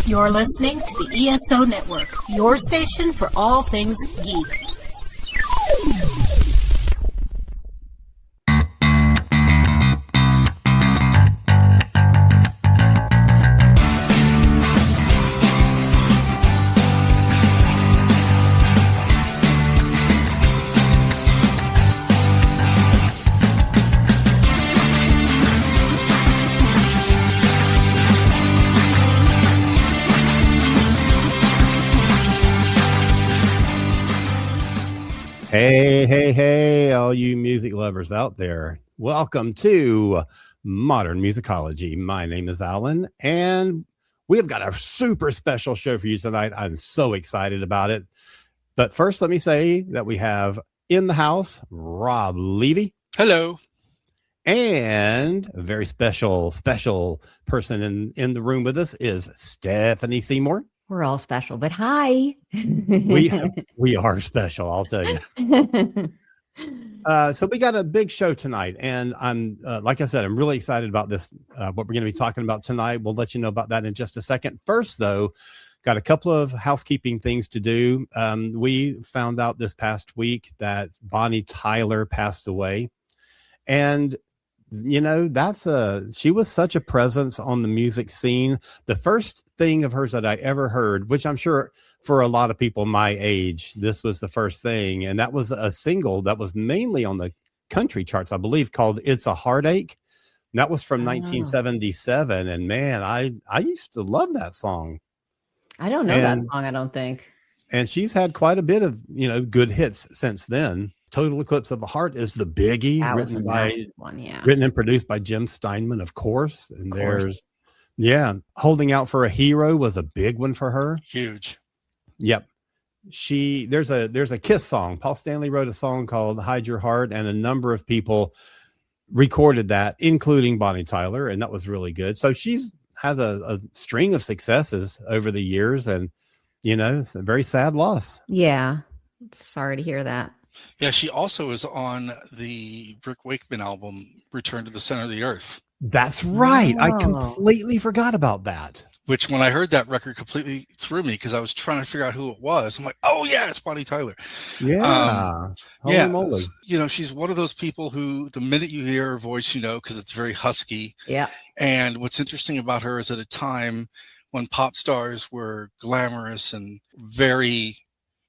You're listening to the ESO Network, your station for all things geek. Hey, all you music lovers out there. Welcome to Modern Musicology. My name is Alan, and we have got a super special show for you tonight. I'm so excited about it. But first, let me say that we have in the house, Rob Levy. Hello. And a very special person in the room with us is Stephanie Seymour. We're all special, but hi. we are special, I'll tell you. So we got a big show tonight, and I'm like I said, I'm really excited about this. What we're going to be talking about tonight. We'll let you know about that in just a second. First, though, got a couple of housekeeping things to do. We found out this past week that Bonnie Tyler passed away, and you know, she was such a presence on the music scene. The first thing of hers that I ever heard, which I'm sure for a lot of people my age, this was the first thing. And that was a single that was mainly on the country charts, I believe, called It's a Heartache. And that was from 1977. And man, I used to love that song. I don't know that song, I don't think. And she's had quite a bit of, good hits since then. Total Eclipse of the Heart is the biggie, written and produced by Jim Steinman, of course. And there's Holding Out for a Hero was a big one for her. Huge. Yep. There's a Kiss song. Paul Stanley wrote a song called Hide Your Heart, and a number of people recorded that, including Bonnie Tyler, and that was really good. So she's had a string of successes over the years, and it's a very sad loss. Yeah. Sorry to hear that. Yeah, she also is on the Rick Wakeman album, Return to the Center of the Earth. That's right. I completely forgot about that. Which, when I heard that record, completely threw me because I was trying to figure out who it was. I'm like, oh, yeah, it's Bonnie Tyler. Yeah. Holy moly. She's one of those people who, the minute you hear her voice, because it's very husky. Yeah. And what's interesting about her is at a time when pop stars were glamorous and very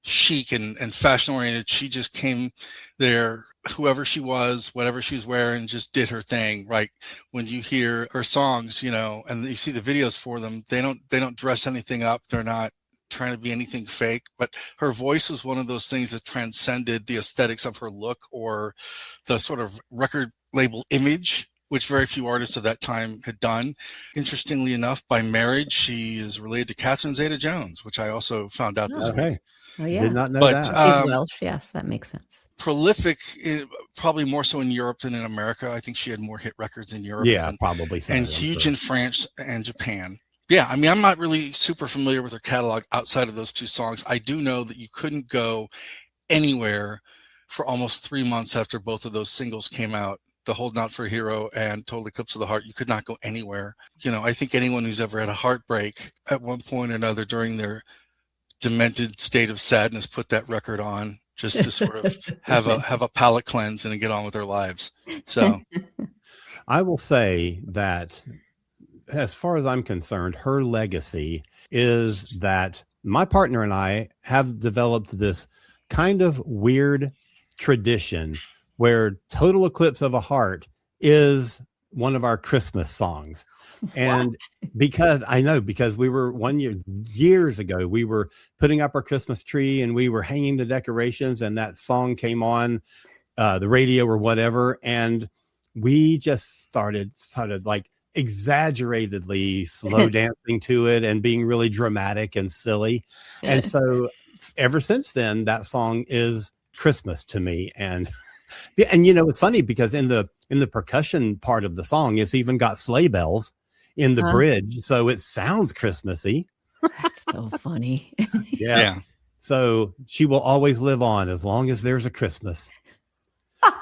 chic and fashion oriented, she just came there, whoever she was, whatever she was wearing, just did her thing. Right. When you hear her songs, and you see the videos for them, they don't dress anything up. They're not trying to be anything fake, but her voice was one of those things that transcended the aesthetics of her look or the sort of record label image, which very few artists of that time had done. Interestingly enough, by marriage, she is related to Catherine Zeta-Jones, which I also found out this week. Oh, yeah. Did not know that. She's Welsh. Yes, that makes sense. Prolific, probably more so in Europe than in America. I think she had more hit records in Europe. Yeah, probably. And huge in France and Japan. Yeah, I mean, I'm not really super familiar with her catalog outside of those two songs. I do know that you couldn't go anywhere for almost 3 months after both of those singles came out. The Holding Out for a Hero and Total Eclipse of the Heart. You could not go anywhere. I think anyone who's ever had a heartbreak at one point or another during their demented state of sadness put that record on just to sort of have a palate cleanse and get on with their lives. So I will say that as far as I'm concerned, her legacy is that my partner and I have developed this kind of weird tradition where Total Eclipse of a Heart is one of our Christmas songs. And because we were years ago, we were putting up our Christmas tree and we were hanging the decorations, and that song came on the radio or whatever. And we just started like exaggeratedly slow dancing to it and being really dramatic and silly. And so ever since then, that song is Christmas to me. And it's funny because in the percussion part of the song, it's even got sleigh bells in the bridge, so it sounds Christmassy. That's so funny. Yeah. So she will always live on as long as there's a Christmas.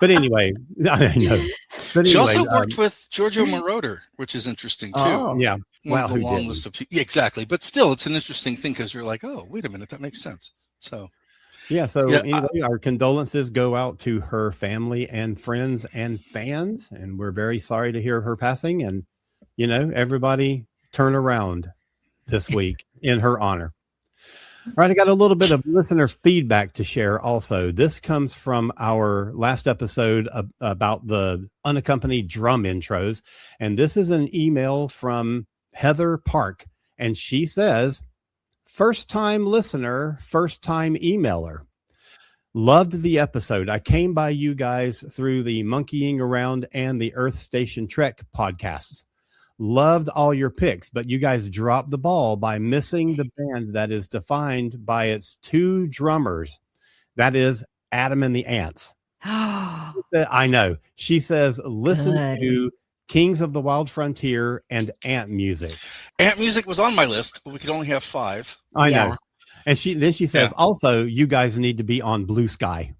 But anyway, I know. But She anyway, also worked with Giorgio Moroder, which is interesting too. Oh. yeah. One Well, of the who long didn't? list of people. Yeah, exactly. But still, it's an interesting thing because you're like, oh, wait a minute, that makes sense. So, Yeah. So yeah, anyway, our condolences go out to her family and friends and fans, and we're very sorry to hear her passing. And everybody turn around this week in her honor. All right, I got a little bit of listener feedback to share also. This comes from our last episode about the unaccompanied drum intros. And this is an email from Heather Park. And she says, first time listener, first time emailer. Loved the episode. I came by you guys through the Monkeying Around and the Earth Station Trek podcasts. Loved all your picks, but you guys dropped the ball by missing the band that is defined by its two drummers. That is Adam and the Ants. I know. She says, listen to Kings of the Wild Frontier and Ant Music. Ant Music was on my list, but we could only have 5. I know. And she says, also, you guys need to be on Blue Sky.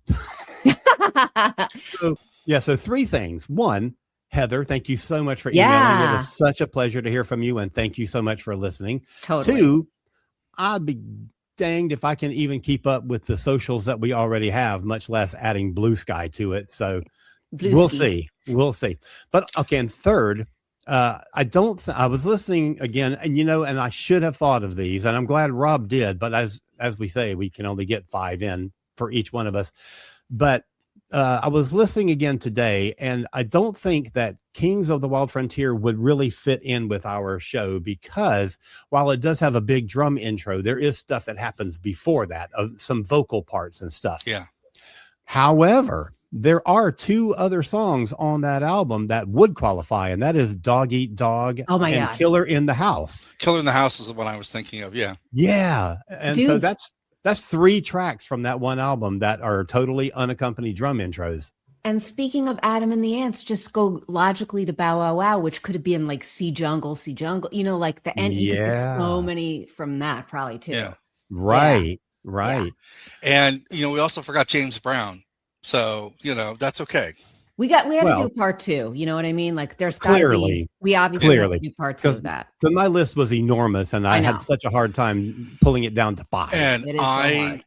So 3 things. 1, Heather, thank you so much for emailing. It was such a pleasure to hear from you, and thank you so much for listening. Totally. 2, I'd be danged if I can even keep up with the socials that we already have, much less adding Blue Sky to it. So we'll see. But okay, and 3rd, I was listening again, and and I should have thought of these, and I'm glad Rob did. But as we say, we can only get 5 in for each one of us. But I was listening again today, and I don't think that Kings of the Wild Frontier would really fit in with our show, because while it does have a big drum intro, there is stuff that happens before that, some vocal parts and stuff. Yeah. However, there are 2 other songs on that album that would qualify, and that is Dog Eat Dog and God. Killer in the House. Killer in the House is the one I was thinking of. Yeah. Yeah. And so that's 3 tracks from that one album that are totally unaccompanied drum intros. And speaking of Adam and the Ants, just go logically to Bow Wow Wow, which could have been like Sea Jungle, like the end. You could pick so many from that probably too. Yeah. Right. Yeah. And, we also forgot James Brown. So, that's okay. We had to do part 2. You know what I mean? Like there's we obviously have to do part 2 of that. So my list was enormous, and I had such a hard time pulling it down to 5. And I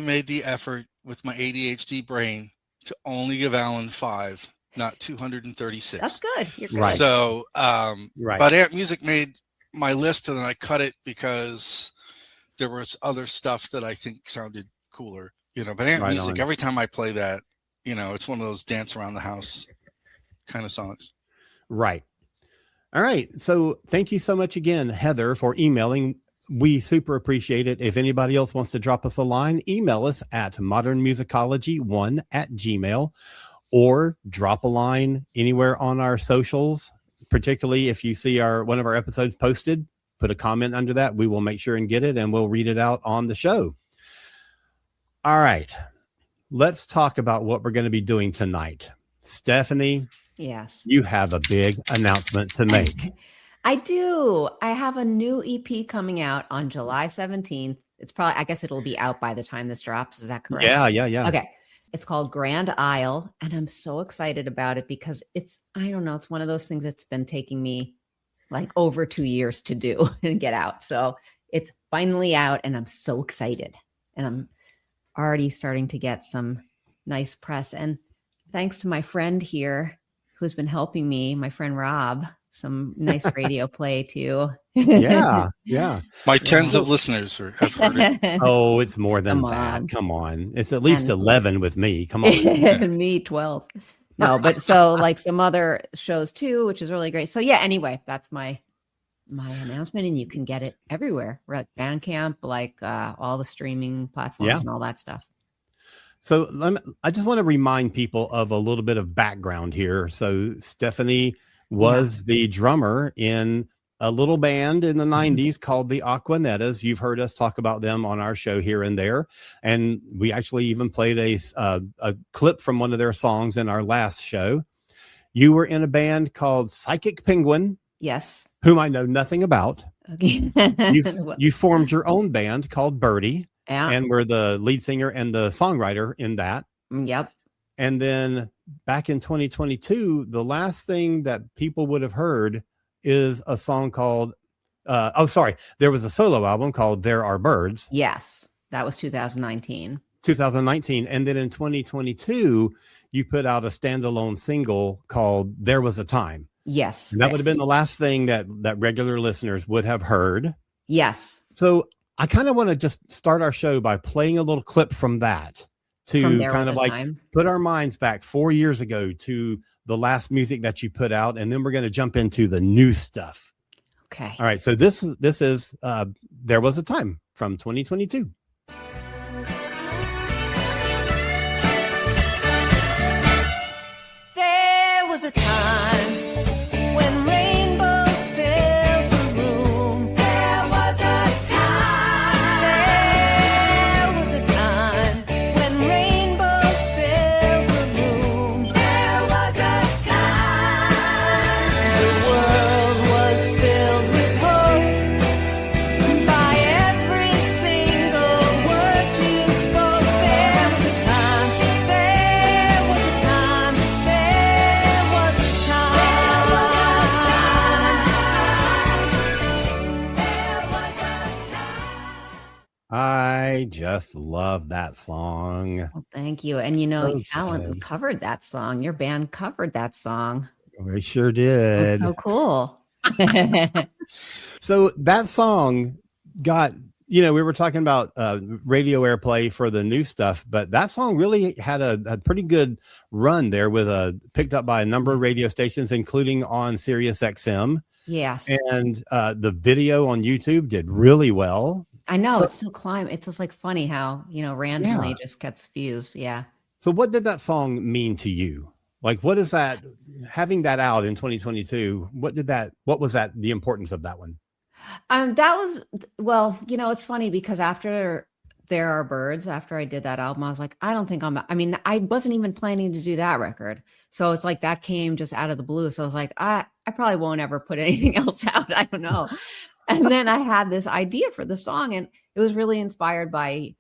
made the effort with my ADHD brain to only give Alan 5, not 236. That's good. You're good. Right. So, but Ant Music made my list, and then I cut it because there was other stuff that I think sounded cooler. But Ant Music, every time I play that, it's one of those dance around the house kind of songs. Right. All right. So thank you so much again, Heather, for emailing. We super appreciate it. If anybody else wants to drop us a line, email us at modernmusicology1@gmail.com, or drop a line anywhere on our socials. Particularly if you see one of our episodes posted, put a comment under that. We will make sure and get it, and we'll read it out on the show. All right. Let's talk about what we're going to be doing tonight. Stephanie. Yes. You have a big announcement to make. I do. I have a new EP coming out on July 17th. I guess it'll be out by the time this drops. Is that correct? Yeah. Okay. It's called Grand Isle, and I'm so excited about it because it's one of those things that's been taking me like over 2 years to do and get out. So it's finally out, and I'm so excited. And I'm already starting to get some nice press. And thanks to my friend here who's been helping me, my friend Rob, some nice radio play too. Yeah. My tens of listeners have heard it. Oh, it's more than that. Come on. It's at least 11 with me. Come on. And me 12. No, but so like some other shows too, which is really great. So yeah, anyway, that's my announcement, and you can get it everywhere. We're at Bandcamp, like all the streaming platforms and all that stuff. So I just want to remind people of a little bit of background here. So Stephanie was the drummer in a little band in the 90s called the Aquanettas. You've heard us talk about them on our show here and there. And we actually even played a clip from one of their songs in our last show. You were in a band called Psychic Penguin. Yes. Whom I know nothing about. Okay. You formed your own band called Birdie. Yeah. And were the lead singer and the songwriter in that. Yep. And then back in 2022, the last thing that people would have heard is a song called, there was a solo album called There Are Birds. Yes, that was 2019. 2019. And then in 2022, you put out a standalone single called There Was a Time. Yes. And that would have been the last thing that regular listeners would have heard. Yes. So I kind of want to just start our show by playing a little clip from that to kind of like put our minds back 4 years ago to the last music that you put out. And then we're going to jump into the new stuff. Okay. All right. So this is There Was a Time from 2022. There was a time when rainbows filled the room. There was a time. There was a time when rainbows filled the room. There was a time. The world was filled with hope by every single word you spoke. There was a time. There was a time. There was a time. There was a time. I just love that song. Well, thank you. And So Alan good. covered that song. Your band covered that song. We sure It was did. so cool. So that song got, we were talking about radio airplay for the new stuff, but that song really had a pretty good run there with picked up by a number of radio stations, including on Sirius XM. Yes. And the video on YouTube did really well. I know So- it's still climbing. It's just like funny how, randomly it just gets views. Yeah. So what did that song mean to you? Like, what is that, having that out in 2022, what was that, the importance of that one? That was, well, it's funny because after There Are Birds, after I did that album, I was like, I wasn't even planning to do that record. So it's like that came just out of the blue. So I was like, I probably won't ever put anything else out. I don't know. And then I had this idea for the song, and it was really inspired by,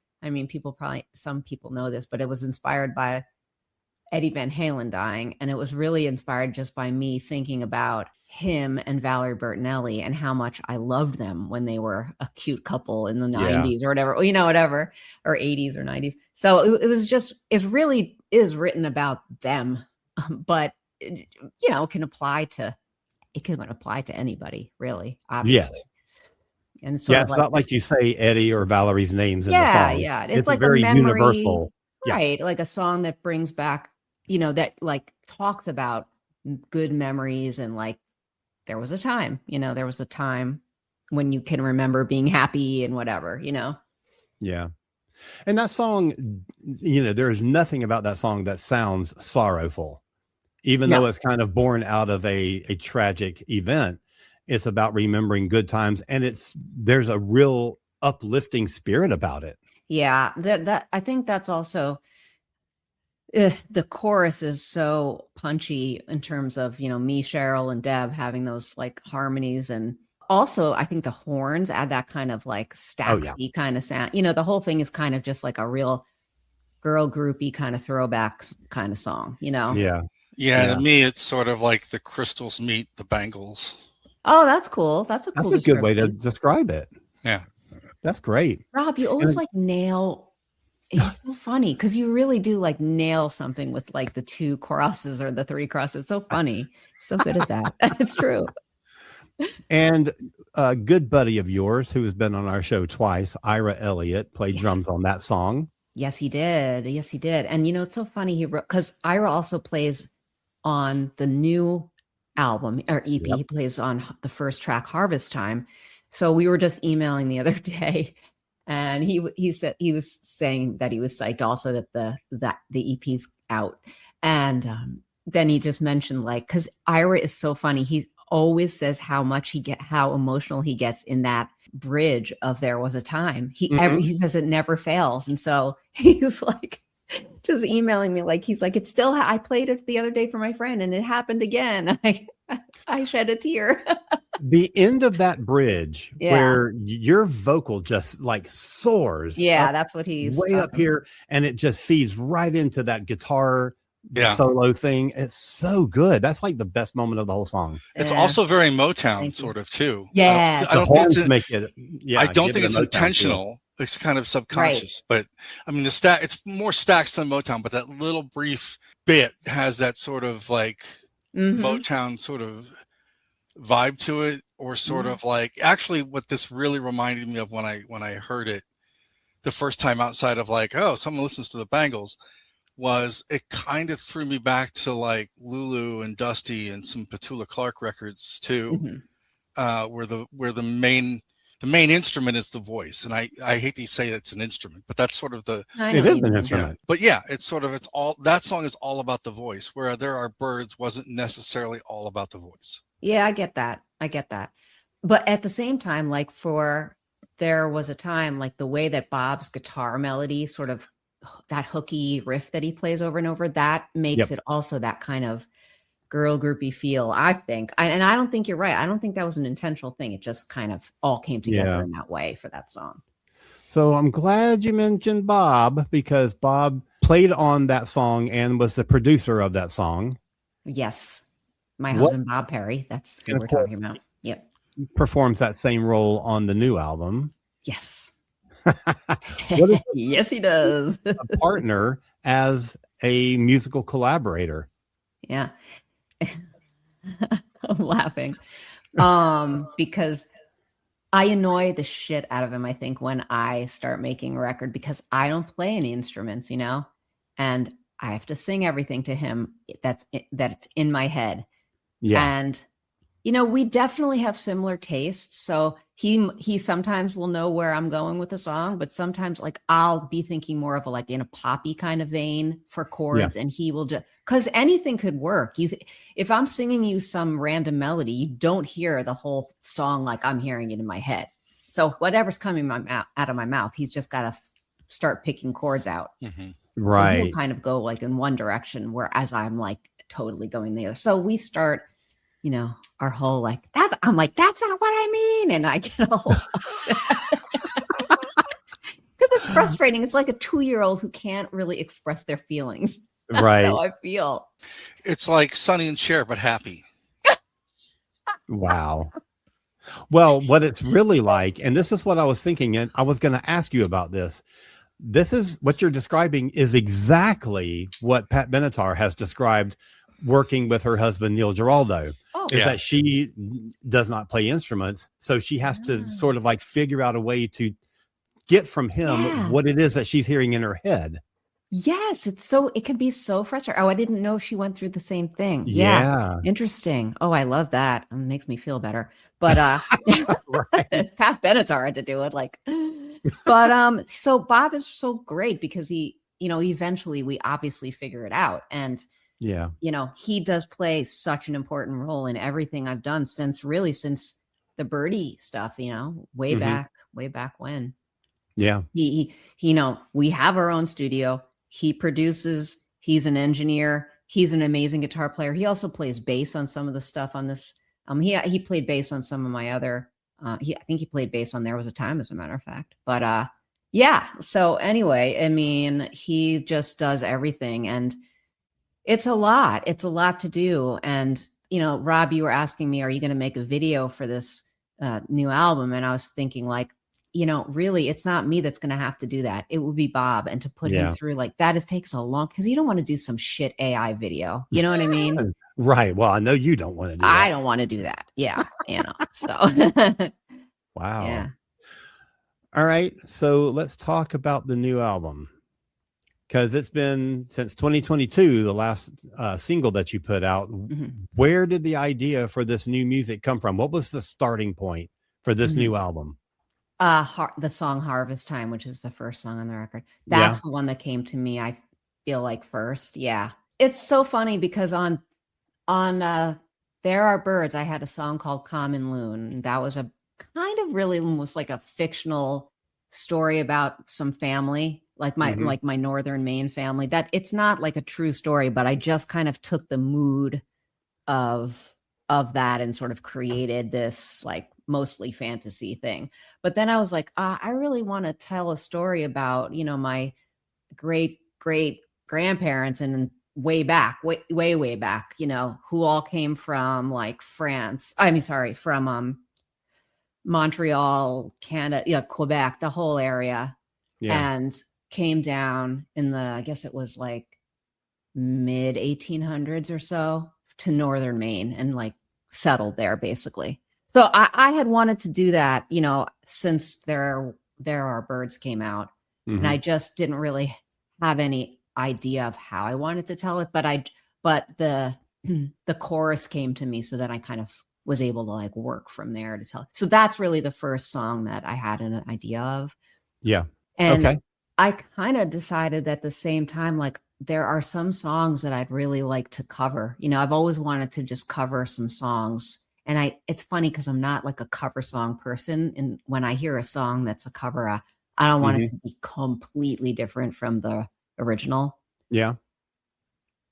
some people know this, but it was inspired by Eddie Van Halen dying. And it was really inspired just by me thinking about him and Valerie Bertinelli and how much I loved them when they were a cute couple in the 90s or whatever, whatever, or 80s or 90s. So it really is written about them, but it can apply to anybody, really, obviously. Yes. And it's It's not like you say Eddie or Valerie's names in the song. Yeah. It's like very a memory, universal. Yeah. Right. Like a song that brings back, that like talks about good memories and like, there was a time when you can remember being happy and whatever, Yeah. And that song, there's nothing about that song that sounds sorrowful, even though it's kind of born out of a tragic event. It's about remembering good times, and there's a real uplifting spirit about it. Yeah. That I think that's also, the chorus is so punchy in terms of, me, Cheryl, and Deb having those like harmonies. And also I think the horns add that kind of like Staxy kind of sound. The whole thing is kind of just like a real girl groupie kind of throwback kind of song, Yeah. Yeah, to me, it's sort of like the Crystals meet the Bangles. Oh, that's cool. That's a good way to description. describe it. Yeah. That's great. Rob, you always like nail. It's so funny because you really do like nail something with like the 2 crosses or the 3 crosses. It's so funny. You're so good at that. It's true. And a good buddy of yours who has been on our show twice, Ira Elliott, played drums on that song. Yes, he did. Yes, he did. And it's so funny. He wrote, because Ira also plays on the new album or EP. Yep. He plays on the first track, Harvest Time. So we were just emailing the other day, and he said he was saying that he was psyched also that the EP's out. And then he just mentioned like, because Ira is so funny. He always says how emotional he gets in that bridge of There Was a Time. He says it never fails. And so he's like just emailing me like, he's like, it's still, I played it the other day for my friend and it happened again. I shed a tear. The end of that bridge where your vocal just like soars. Yeah, that's what he's way up here. And it just feeds right into that guitar Yeah. solo thing. It's so good. That's like the best moment of the whole song. It's Yeah. also very Motown Thank you. sort of too. Yes. I The don't think horns it's make it. Yeah, I don't give think it a it's Motown feel. intentional. It's kind of subconscious, but I mean, it's more stacks than Motown, but that little brief bit has that sort of like Mhm. Motown sort of vibe to it, or sort of like, actually what this really reminded me of when I heard it the first time, outside of like, oh, someone listens to the Bangles, was it kind of threw me back to like Lulu and Dusty and some Petula Clark records too, Mhm. where the main instrument is the voice. And I hate to say it's an instrument, but that's sort of the, I know It what is you an mean. instrument. but yeah, it's all, that song is all about the voice, where There Are Birds wasn't necessarily all about the voice. Yeah, I get that. But at the same time, like there was a time, like the way that Bob's guitar melody, sort of that hooky riff that he plays over and over, that makes it also that kind of girl groupy feel, I think. And I don't think you're right. I don't think that was an intentional thing. It just kind of all came together Yeah. in that way for that song. So I'm glad you mentioned Bob, because Bob played on that song and was the producer of that song. Yes. My What- husband, Bob Perry. That's who And of we're course- talking about. Yep. Performs that same role on the new album. Yes. What is Yes, he does. a partner as a musical collaborator? Yeah. I'm laughing. Because I annoy the shit out of him, I think, when I start making a record, because I don't play any instruments, and I have to sing everything to him that it's in my head. Yeah. And we definitely have similar tastes. So he sometimes will know where I'm going with the song, but sometimes like I'll be thinking more of in a poppy kind of vein for chords, and he will just, because anything could work. If I'm singing you some random melody, you don't hear the whole song like I'm hearing it in my head. So whatever's coming out of my mouth, he's just got to start picking chords out. Mm-hmm. So Right. he'll kind of go like in one direction, whereas I'm like totally going the other. So we start, our whole like that. I'm like, that's not what I mean, and I get all upset because it's frustrating. It's like a 2-year-old who can't really express their feelings. That's Right. how I feel. It's like Sonny and Cher, but happy. Wow. Well, what it's really like, and this is what I was thinking, and I was going to ask you about this. This is what you're describing is exactly what Pat Benatar has described working with her husband, Neil Giraldo, Oh, is Yeah. that she does not play instruments. So she has to sort of like figure out a way to get from him Yeah. what it is that she's hearing in her head. yes. It can be so frustrating. Oh, I didn't know she went through the same thing. Yeah. Interesting. Oh, I love that. It makes me feel better. But Right. Pat Benatar had to do it. But so Bob is so great because he, eventually we obviously figure it out. And Yeah. he does play such an important role in everything I've done since the Birdie stuff, way Mhm. back when. Yeah. He we have our own studio. He produces, he's an engineer, he's an amazing guitar player. He also plays bass on some of the stuff on this. He played bass on some of my other, I think he played bass on There Was a Time, as a matter of fact. But yeah. So anyway, I mean, he just does everything, and it's a lot. It's a lot to do. And, Rob, you were asking me, are you going to make a video for this new album? And I was thinking really, it's not me that's going to have to do that. It would be Bob. And to put him through that, it takes a long, because you don't want to do some shit AI video. You know what I mean? Right. Well, I know you don't want to do that. I don't want to do that. Yeah. So, Wow. yeah. All right. So let's talk about the new album, because it's been since 2022, the last single that you put out. Mhm. Where did the idea for this new music come from? What was the starting point for this new album? The song Harvest Time, which is the first song on the record. That's the one that came to me, I feel like, first. Yeah. It's so funny because on There Are Birds, I had a song called Common Loon. And that was a kind of really almost like a fictional story about some family, like my northern Maine family. That it's not like a true story, but I just kind of took the mood of that and sort of created this like mostly fantasy thing. But then I was like, I really want to tell a story about, my great grandparents and way back, way back, you know, who all came from like France. I mean, sorry, from Montreal, Canada, yeah, Quebec, the whole area, and came down in the, I guess it was like mid 1800s or so to northern Maine and like settled there basically. So I had wanted to do that, you know, since There Are Birds came out, and I just didn't really have any idea of how I wanted to tell it, but the chorus came to me, so then I kind of was able to like work from there to tell. So that's really the first song that I had an idea of. Yeah. And okay. I kind of decided at the same time, like, there are some songs that I'd really like to cover. You know, I've always wanted to just cover some songs. And it's funny because I'm not like a cover song person. And when I hear a song that's a cover, I don't want it to be completely different from the original. Yeah.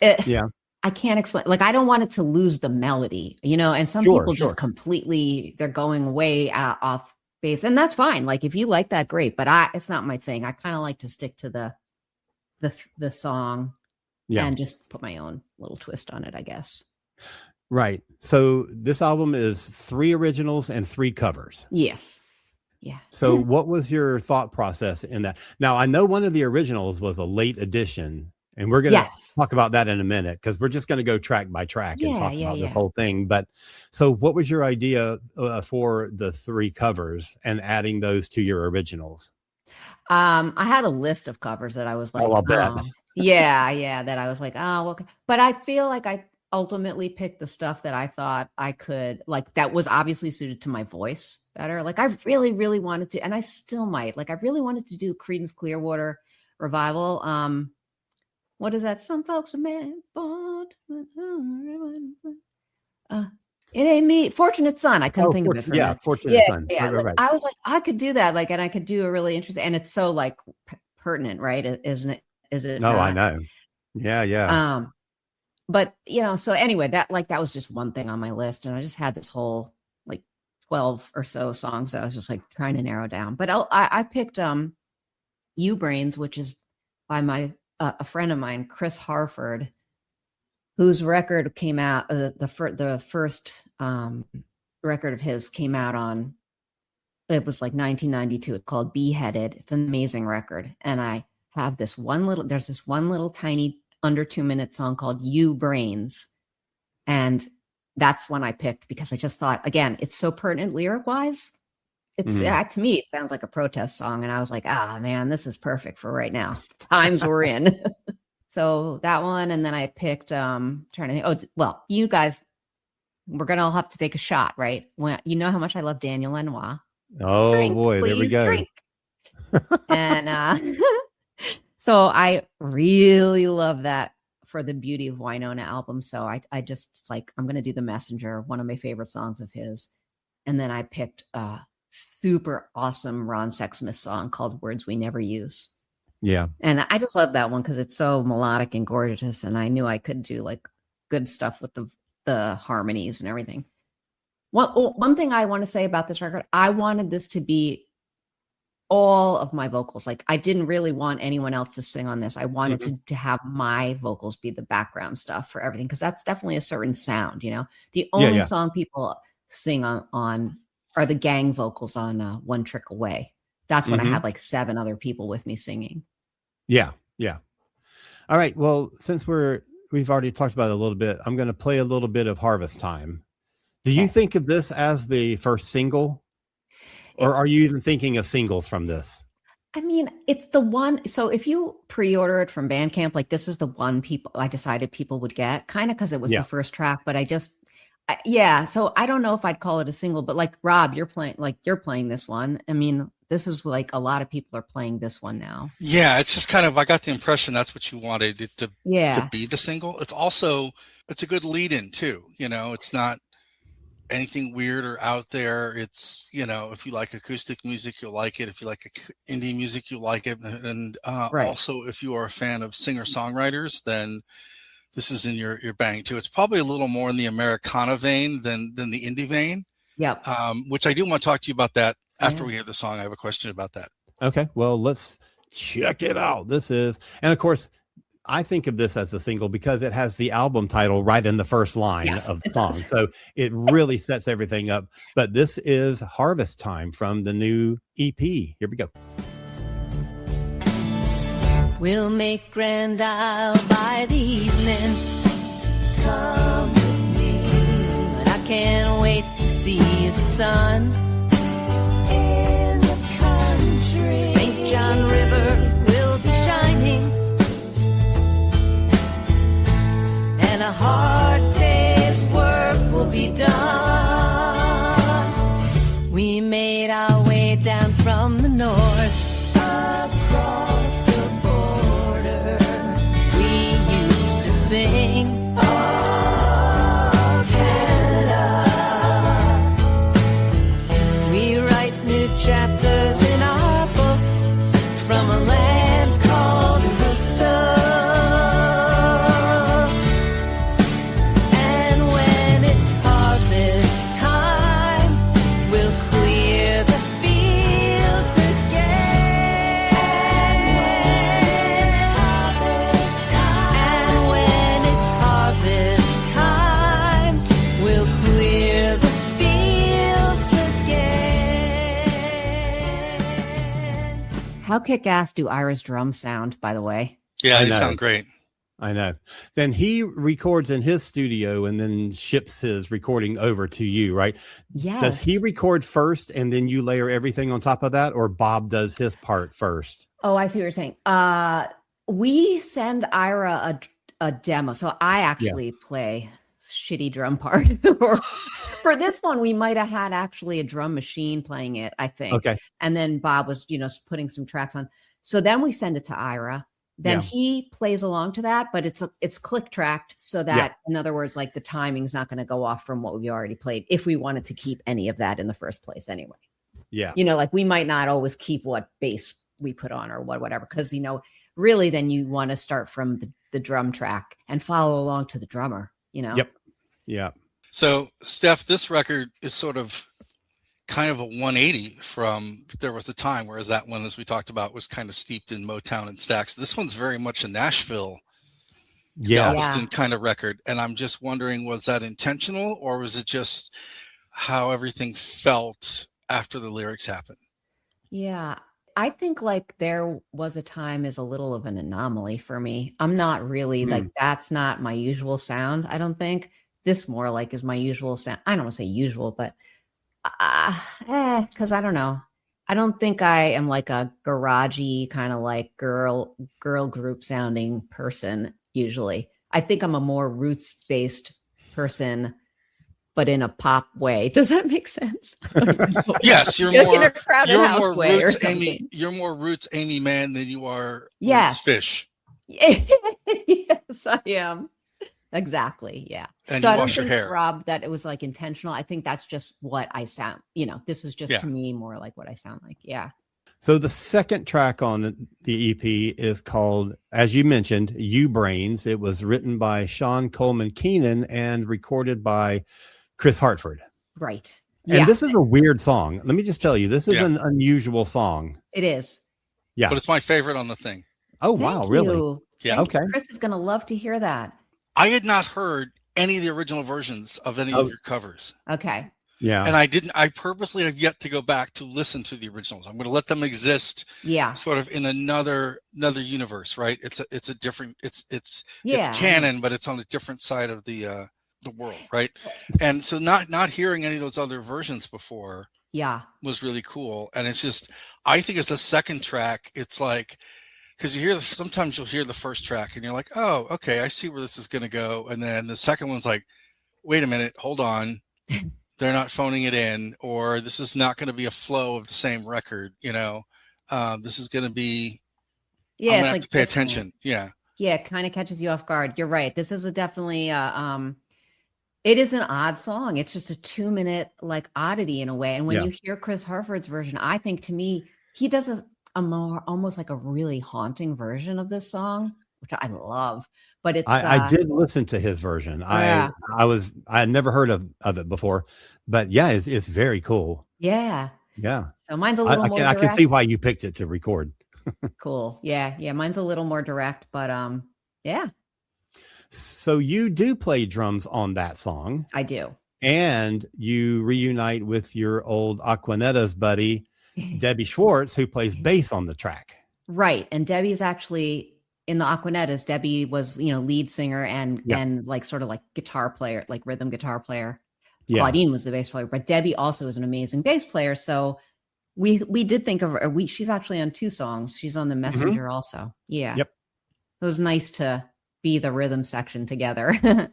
Yeah. I can't explain. Like, I don't want it to lose the melody, you know, and some people just completely, they're going way off base, and that's fine. Like, if you like that, great. But it's not my thing. I kind of like to stick to the song and just put my own little twist on it, I guess. Right. So this album is 3 originals and 3 covers. Yes. Yeah. So what was your thought process in that? Now, I know one of the originals was a late edition, and we're going to talk about that in a minute, because we're just going to go track by track and talk about this whole thing. But so what was your idea for the 3 covers and adding those to your originals? I had a list of covers that I was like, I'll bet. that I was like, oh, okay. But I feel like I ultimately picked the stuff that I thought I could, like, that was obviously suited to my voice better. Like, I really, really wanted to, and I still might, like, I really wanted to do Creedence Clearwater Revival. What is that? Some folks are meant for it ain't me. Fortunate Son. I couldn't think of it. Fortunate Son. Yeah. Right. I was like, I could do that. Like, and I could do a really interesting, and it's so like pertinent, right? Isn't it? Is it? No, I know. Yeah. But you know, so anyway, that was just one thing on my list, and I just had this whole like 12 or so songs that I was just like trying to narrow down. But I picked "You Brains," which is by a friend of mine, Chris Harford, whose record came out, the first record of his came out on, it was like 1992. It's called Beheaded. It's an amazing record. And I have there's this one little tiny under 2-minute song called "You Brains." And that's one I picked because I just thought, again, it's so pertinent lyric wise. It's to me, it sounds like a protest song. And I was like, man, this is perfect for right now. Times we're in. So that one. And then I picked, trying to think, you guys, we're going to all have to take a shot, right? When you know how much I love Daniel Lanois. Oh, drink, boy, there we go. Drink. And so I really love that for the Beauty of Wynonna album. So I just like, I'm going to do The Messenger, one of my favorite songs of his. And then I picked a super awesome Ron Sexsmith song called Words We Never Use. Yeah. And I just love that one because it's so melodic and gorgeous. And I knew I could do like good stuff with the harmonies and everything. One thing I want to say about this record, I wanted this to be all of my vocals. Like, I didn't really want anyone else to sing on this. I wanted to have my vocals be the background stuff for everything, because that's definitely a certain sound, you know. The only song people sing on are the gang vocals on One Trick Away. That's when I had like 7 other people with me singing. Yeah. All right. Well, since we've already talked about it a little bit, I'm going to play a little bit of Harvest Time. Do you think of this as the first single, or are you even thinking of singles from this? I mean, it's the one. So if you pre-order it from Bandcamp, like, this is the one I decided people would get, kind of because it was the first track. But so I don't know if I'd call it a single, but like, Rob, you're playing this one. I mean, this is like a lot of people are playing this one now. Yeah, it's just kind of, I got the impression that's what you wanted it to be the single. It's a good lead-in too. You know, it's not anything weird or out there. It's, you know, if you like acoustic music, you'll like it. If you like indie music, you'll like it. And also, if you are a fan of singer-songwriters, then this is in your bang too. It's probably a little more in the Americana vein than the indie vein. Yep. Which I do want to talk to you about that after we hear the song. I have a question about that. Okay. Well, let's check it out. And of course, I think of this as a single because it has the album title right in the first line Yes, of the it song. does. So it really sets everything up. But this is Harvest Time from the new EP. Here we go. We'll make Grand Isle by the evening. Come with me. But I can't wait to see the sun in the country. St. John River will be shining, and a hard day's work will be done. We made our way down from the north, across the border. We used to sing, "Oh, Canada." We write new chapters in our book from a land called Worcester. And when it's harvest time, we'll clear the fields again. And when it's harvest time, we'll clear the fields again. How kick-ass do Ira's drums sound, by the way? Yeah, I they know. sound great. I know. Then he records in his studio and then ships his recording over to you, right? Yes. Does he record first and then you layer everything on top of that, or Bob does his part first? Oh, I see what you're saying. We send Ira a demo. So I actually play shitty drum part. For this one, we might have had actually a drum machine playing it, I think. Okay. And then Bob was, putting some tracks on. So then we send it to Ira. Then he plays along to that, but it's click tracked so that, in other words, like the timing's not going to go off from what we already played if we wanted to keep any of that in the first place anyway. Yeah. Like we might not always keep what bass we put on or whatever, because, really then you want to start from the drum track and follow along to the drummer, Yep. Yeah. So, Steph, this record is sort of kind of a 180 from There Was a Time, whereas that one, as we talked about, was kind of steeped in Motown and Stax. This one's very much a Nashville, Galveston kind of record. And I'm just wondering, was that intentional, or was it just how everything felt after the lyrics happened? Yeah. I think like There Was a Time is a little of an anomaly for me. I'm not really like, that's not my usual sound. I don't think this more like is my usual sound. I don't want to say usual, but because I don't know. I don't think I am like a garagey kind of like girl group sounding person usually. I think I'm a more roots based person, but in a pop way. Does that make sense? Yes, you're Like in more a crowded house way or roots something. Amy. You're more roots Amy Man than you are Yes. roots Fish. Yes, I am. Exactly. Yeah. And So you I don't wash your think, hair. Rob, that it was like intentional. I think that's just what I sound. This is just to me more like what I sound like. Yeah. So the second track on the EP is called, as you mentioned, You Brains. It was written by Sean Coleman Keenan and recorded by Chris Hartford. Right. And Yeah. this is a weird song. Let me just tell you, this is Yeah. an unusual song. It is. Yeah. But it's my favorite on the thing. Oh, wow. Thank Really? you. Yeah. Thank you. Okay. Chris is going to love to hear that. I had not heard any of the original versions of any of your covers. Okay. Yeah. And I purposely have yet to go back to listen to the originals. I'm going to let them exist Yeah. sort of in another universe, right? It's a different, it's Yeah. canon, but it's on a different side of the world, right? And so not hearing any of those other versions before Yeah. was really cool. And it's just, I think it's the second track. It's like, because sometimes you'll hear the first track and you're like, oh, okay, I see where this is going to go. And then the second one's like, wait a minute, hold on. They're not phoning it in, or this is not going to be a flow of the same record. This is going to be, Yeah. I'm It's going to have like to pay different. attention. Yeah. Yeah. It kind of catches you off guard. You're right. This is definitely it is an odd song. It's just a 2-minute like oddity in a way. And when you hear Chris Hartford's version, I think to me, he does a more almost like a really haunting version of this song, which I love. But it's I did listen to his version. Yeah. I had never heard of it before, but yeah, it's very cool. Yeah. Yeah. So mine's a little more direct. I can see why you picked it to record. Cool. Yeah. Yeah. Mine's a little more direct, but Yeah, So you do play drums on that song, I do. and you reunite with your old Aquanetta's buddy, Debbie Schwartz, who plays bass on the track. Right. And Debbie is actually in the Aquanettas. Debbie was, lead singer and like sort of like guitar player, like rhythm guitar player. Yeah. Claudine was the bass player, but Debbie also is an amazing bass player. So we did think of her. She's actually on 2 songs. She's on the Messenger also. Yeah. Yep. It was nice to be the rhythm section together.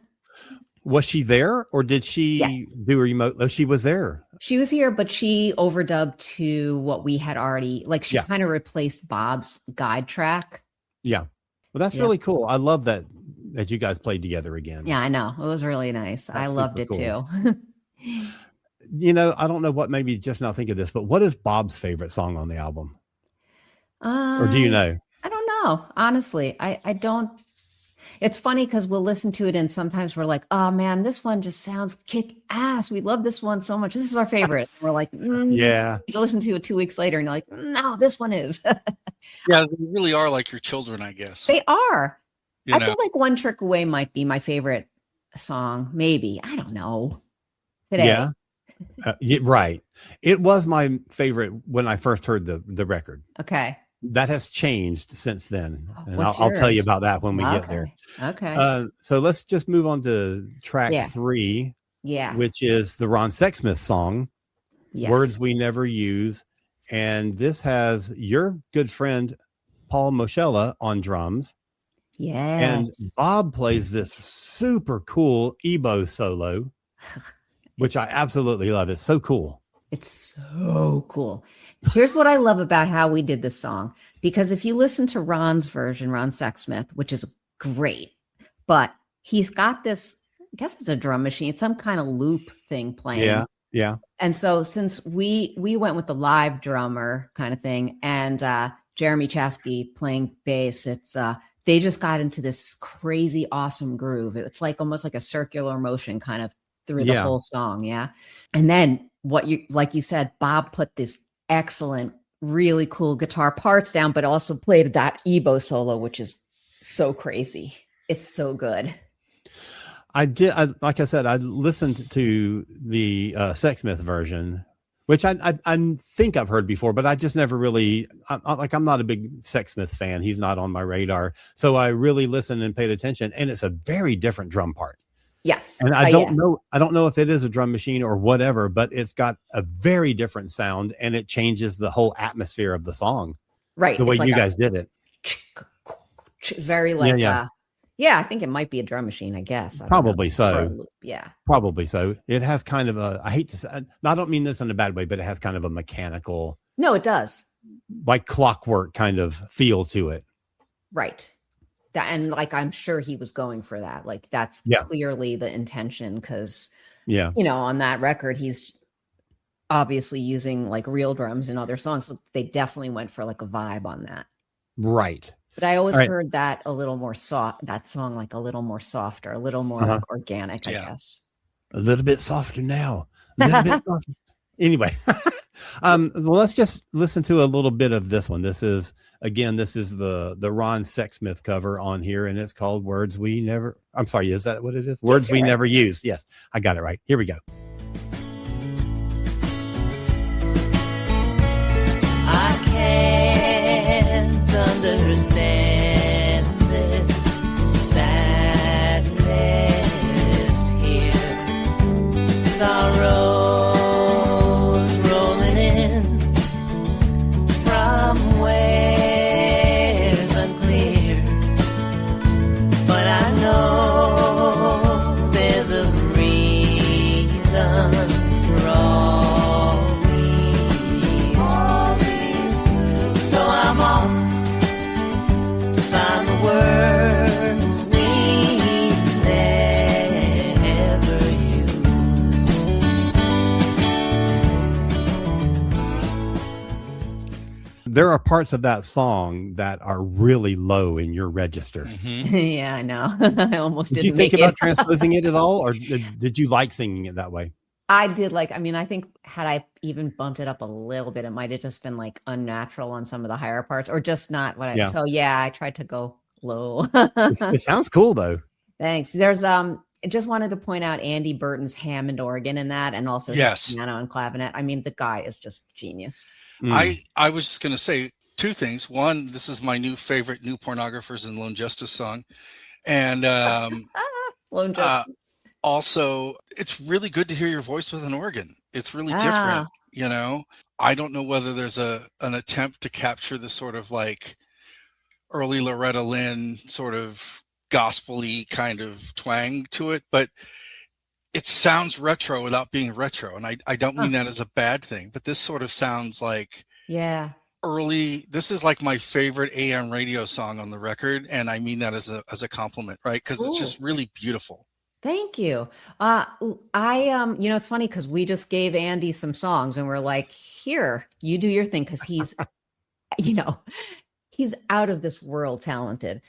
Was she there, or did she Yes. do a remote? Oh, she was there. She was here, but she overdubbed to what we had already, like she kind of replaced Bob's guide track. Yeah. Well, that's really cool. I love that you guys played together again. Yeah, I know. It was really nice. I loved it cool. too. I don't know what made me just now think of this, but what is Bob's favorite song on the album? Or do you know? I don't know. Honestly, I don't. It's funny because we'll listen to it and sometimes we're like, oh man, this one just sounds kick ass. We love this one so much. This is our favorite. We're like, Yeah. You listen to it 2 weeks later and you're like, no, this one is. Yeah, they really are like your children, I guess. They are. You I know? feel like One Trick Away might be my favorite song. Maybe. I don't know. Today. Yeah. Right. It was my favorite when I first heard the record. Okay. That has changed since then. And What's I'll tell you yours? about that when we get there. Okay. So let's just move on to track 3, Yeah. which is the Ron Sexsmith song, Yes. Words We Never Use. And this has your good friend, Paul Moschella, on drums. And Yes. Bob plays this super cool Ebo solo, which I absolutely love. It's so cool. It's so cool. Here's what I love about how we did this song. Because if you listen to Ron's version, Ron Sexsmith, which is great, but he's got this, I guess it's a drum machine, some kind of loop thing playing. Yeah. Yeah. And so since we went with the live drummer kind of thing and Jeremy Chaskey playing bass, it's they just got into this crazy awesome groove. It's like almost like a circular motion kind of through the whole song. Yeah. And then like you said, Bob put this excellent, really cool guitar parts down, but also played that Ebo solo, which is so crazy. It's so good. Like I said, I listened to the Sexsmith version, which I think I've heard before, but I just never really, I'm not a big Sexsmith fan. He's not on my radar. So I really listened and paid attention, and it's a very different drum part. Yes. And I don't know if it is a drum machine or whatever, but it's got a very different sound, and it changes the whole atmosphere of the song. Right. The way like you guys did it. Very like, Yeah. I think it might be a drum machine, I guess. Probably Or a so. loop, yeah. Probably so. It has kind of I hate to say, I don't mean this in a bad way, but it has kind of a mechanical, No, it does. like clockwork kind of feel to it. Right. And like, I'm sure he was going for that. Like, that's clearly the intention because, on that record, he's obviously using like real drums in other songs. So they definitely went for like a vibe on that. Right. But I always heard that a little more soft, that song, like a little more softer, a little more like organic, I guess. A little bit softer now. A little bit softer. Anyway, well, let's just listen to a little bit of this one. This is the Ron Sexsmith cover on here, and it's called Words We Never. I'm sorry, is that what it is? Words We Never Use. Yes, I got it right. Here we go. I can't understand this sadness here. Sorrows rolling in from where's unclear. But I know there's a reason for all these. So I'm off to find the words we never use. There are parts of that song that are really low in your register. Yeah, I know. I almost Did didn't you think make about it. transposing it at all, or did you like singing it that way? I did like, I think had I even bumped it up a little bit, it might have just been like unnatural on some of the higher parts or just not what I, so yeah, I tried to go Low. It sounds cool though. Thanks. There's I just wanted to point out Andy Burton's Hammond organ in that, and also his Yes. piano and clavinet. I mean, the guy is just genius. I was just going to say two things. One, this is my new favorite New Pornographers and Lone Justice song. And Lone Justice. also, it's really good to hear your voice with an organ. It's really Ah. different. I don't know whether there's an attempt to capture the sort of like early Loretta Lynn sort of gospel-y kind of twang to it, but it sounds retro without being retro. And I don't mean that as a bad thing, but this sort of sounds like Yeah. this is like my favorite AM radio song on the record. And I mean that as a compliment, right? Because it's just really beautiful. Thank you. It's funny because we just gave Andy some songs and we're like, here, you do your thing. Cause he's, he's out of this world talented,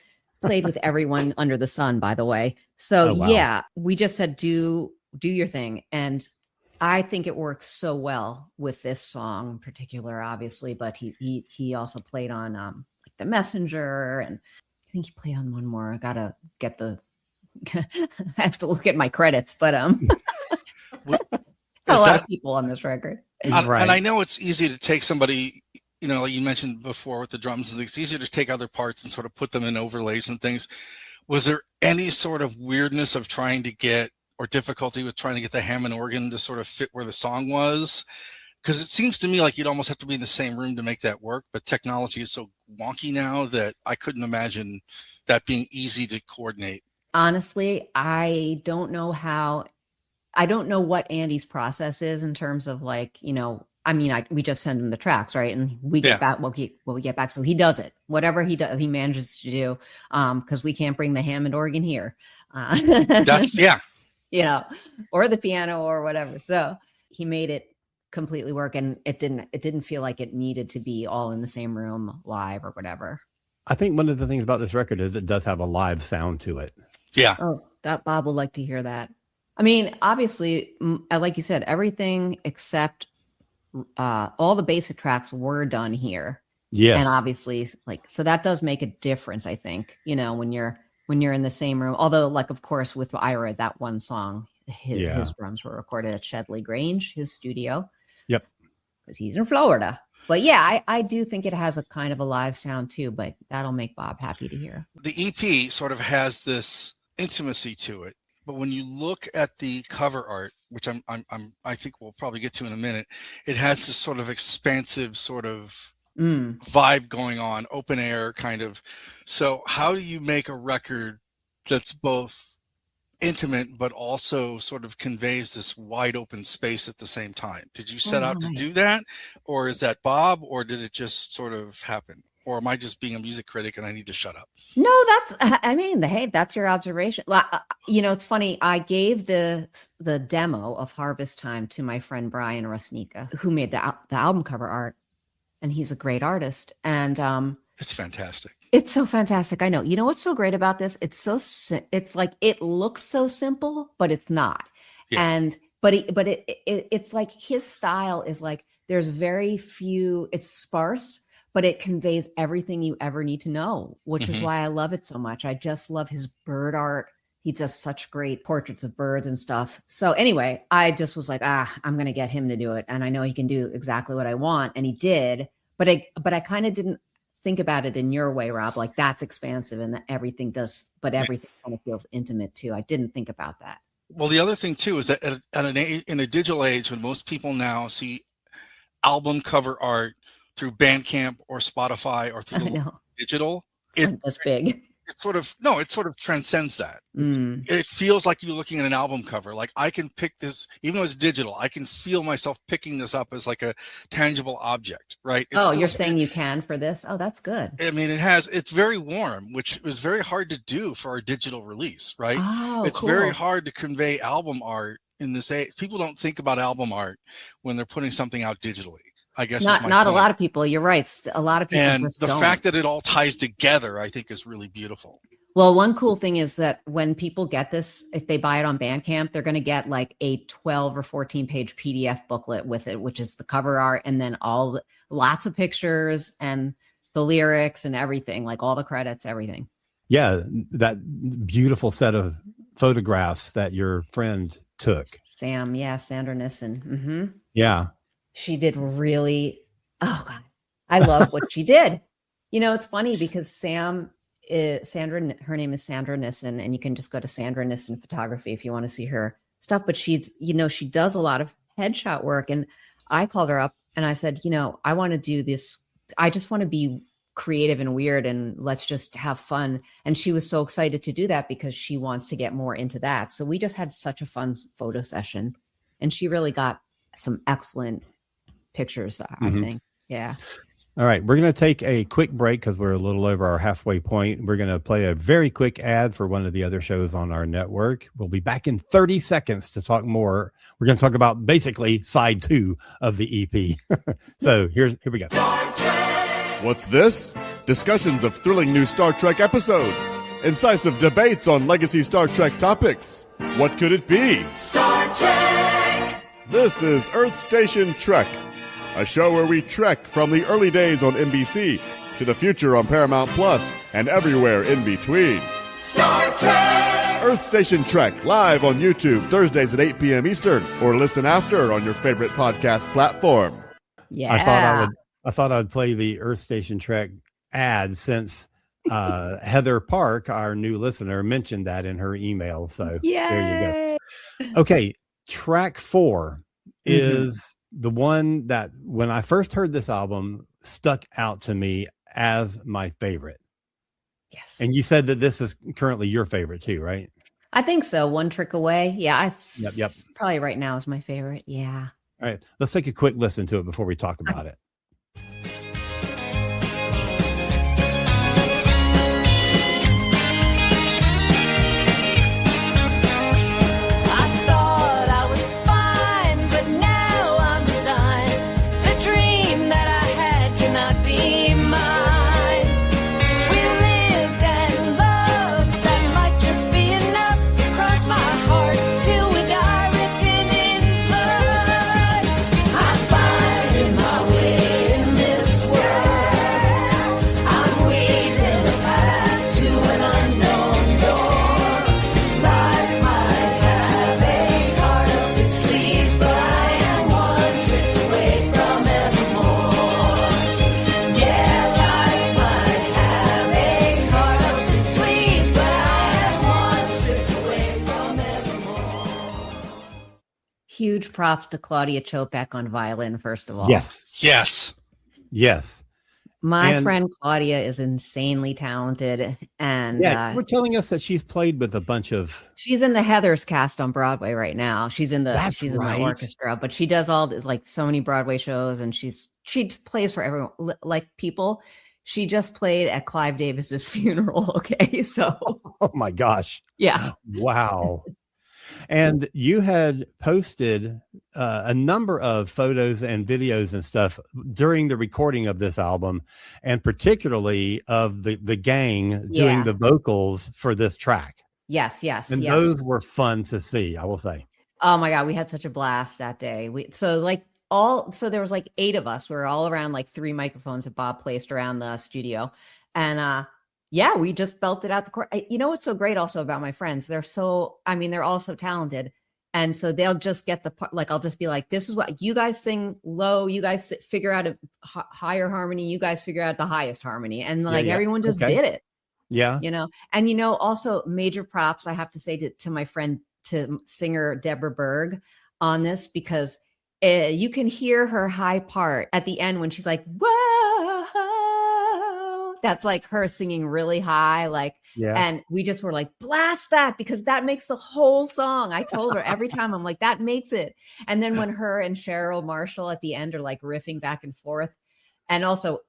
played with everyone under the sun, by the way. So Oh, wow. yeah, we just said, do your thing. And I think it works so well with this song in particular, obviously, but he also played on like The Messenger, and I think he played on one more. I gotta get I have to look at my credits, but a lot of people on this record. Right. And I know it's easy to take somebody, like you mentioned before with the drums, it's easier to take other parts and sort of put them in overlays and things. Was there any sort of weirdness of trying to get, or difficulty with trying to get the Hammond organ to sort of fit where the song was? Because it seems to me like you'd almost have to be in the same room to make that work, but technology is so wonky now that I couldn't imagine that being easy to coordinate. Honestly, I don't know what Andy's process is in terms of like, we just send him the tracks, right? And we get back what we get back. So he does it, whatever he does, he manages to do. Because we can't bring the Hammond organ here. That's or the piano or whatever. So he made it completely work, and it didn't feel like it needed to be all in the same room live or whatever. I think one of the things about this record is it does have a live sound to it. Yeah. Oh, that Bob would like to hear that. I mean, obviously, like you said, everything except all the basic tracks were done here. Yes. And obviously, so that does make a difference, I think, when you're in the same room. Although, of course, with Ira, that one song, his drums were recorded at Shedley Grange, his studio. Yep. Because he's in Florida. But yeah, I do think it has a kind of a live sound too, but that'll make Bob happy to hear. The EP sort of has this intimacy to it, but when you look at the cover art, which I think we'll probably get to in a minute, it has this sort of expansive sort of vibe going on, open air kind of. So how do you make a record that's both intimate but also sort of conveys this wide open space at the same time? Did you set out to do that, or is that Bob, or did it just sort of happen? Or am I just being a music critic and I need to shut up? No, that's your observation. It's funny. I gave the demo of Harvest Time to my friend Brian Rusnica, who made the album cover art, and he's a great artist. And it's fantastic. It's so fantastic. I know. You know what's so great about this? It's like it looks so simple, but it's not. Yeah. And it's like his style is like there's very few. It's sparse, but it conveys everything you ever need to know, which is why I love it so much. I just love his bird art. He does such great portraits of birds and stuff. So anyway, I just was like, I'm going to get him to do it. And I know he can do exactly what I want. And he did, but I kind of didn't think about it in your way, Rob, like that's expansive and that everything kind of feels intimate too. I didn't think about that. Well, the other thing too is that in a digital age, when most people now see album cover art through Bandcamp or Spotify or through digital, that's big. It sort of transcends that. It feels like you're looking at an album cover. Like I can pick this, even though it's digital, I can feel myself picking this up as like a tangible object, right? You're saying you can for this? Oh, that's good. I mean, it's very warm, which was very hard to do for our digital release, right? Oh, it's very hard to convey album art in this age. People don't think about album art when they're putting something out digitally. I guess not a lot of people. You're right. A lot of people. And the fact that it all ties together, I think, is really beautiful. Well, one cool thing is that when people get this, if they buy it on Bandcamp, they're going to get like a 12 or 14 page PDF booklet with it, which is the cover art and then lots of pictures and the lyrics and everything, like all the credits, everything. Yeah, that beautiful set of photographs that your friend took. Sam, yeah, Sandra Nissen. Hmm. Yeah. She did really, oh God, I love what she did. It's funny because Sandra, her name is Sandra Nissen, and you can just go to Sandra Nissen Photography if you want to see her stuff. But she's, she does a lot of headshot work. And I called her up and I said, I want to do this. I just want to be creative and weird and let's just have fun. And she was so excited to do that because she wants to get more into that. So we just had such a fun photo session, and she really got some excellent pictures, I think. Yeah. All right. We're going to take a quick break because we're a little over our halfway point. We're going to play a very quick ad for one of the other shows on our network. We'll be back in 30 seconds to talk more. We're going to talk about basically side 2 of the EP. So here we go. What's this? Discussions of thrilling new Star Trek episodes. Incisive debates on legacy Star Trek topics. What could it be? Star Trek! This is Earth Station Trek, a show where we trek from the early days on NBC to the future on Paramount Plus and everywhere in between. Star Trek! Earth Station Trek, live on YouTube Thursdays at 8 p.m. Eastern, or listen after on your favorite podcast platform. Yeah. I thought I'd play the Earth Station Trek ad since Heather Park, our new listener, mentioned that in her email. So there you go. Okay. Track 4 is the one that when I first heard this album stuck out to me as my favorite. Yes. And you said that this is currently your favorite too, right? I think so. One Trick Away. Yeah. Yep. Probably right now is my favorite. Yeah. All right. Let's take a quick listen to it before we talk about it. Huge props to Claudia Chopek on violin, first of all. Yes. My friend Claudia is insanely talented. And we're telling us that she's played with a bunch of... She's in the Heathers cast on Broadway right now. She's in the orchestra, but she does all this, like so many Broadway shows, and she plays for everyone, like people. She just played at Clive Davis's funeral. Okay. So. Oh my gosh. Yeah. Wow. And you had posted a number of photos and videos and stuff during the recording of this album, and particularly of the gang doing the vocals for this track. Yes. And those were fun to see, I will say. Oh my God, we had such a blast that day. So there was like 8 of us. We were all around like 3 microphones that Bob placed around the studio. And we just belted out the court. You know what's so great also about my friends? They're all so talented. And so they'll just get the part, like, I'll just be like, this is what you guys sing low. You guys figure out a higher harmony. You guys figure out the highest harmony. And everyone just did it. Yeah. And, also major props, I have to say to my friend, to singer Deborah Berg on this, because you can hear her high part at the end when she's like, whoa. That's like her singing really high, and we just were like, blast that, because that makes the whole song. I told her every time, I'm like, that makes it. And then when her and Cheryl Marshall at the end are like riffing back and forth, and also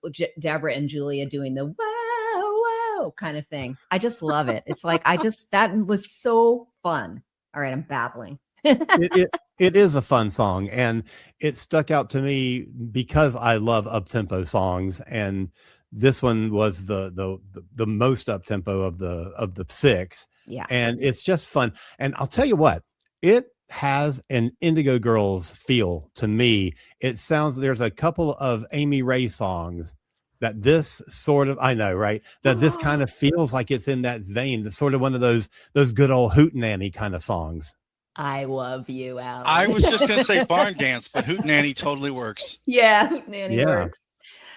Deborah and Julia doing the wow kind of thing. I just love it. It's like, that was so fun. All right, I'm babbling. it is a fun song, and it stuck out to me because I love up-tempo songs, and this one was the most up tempo of the 6. Yeah. And it's just fun. And I'll tell you what, it has an Indigo Girls feel to me. It sounds, there's a couple of Amy Ray songs that this sort of, I know, right? That this kind of feels like it's in that vein. It's sort of one of those good old hootenanny kind of songs. I love you, Alan. I was just going to say barn dance, but hootenanny totally works. Yeah, hootenanny Yeah. works.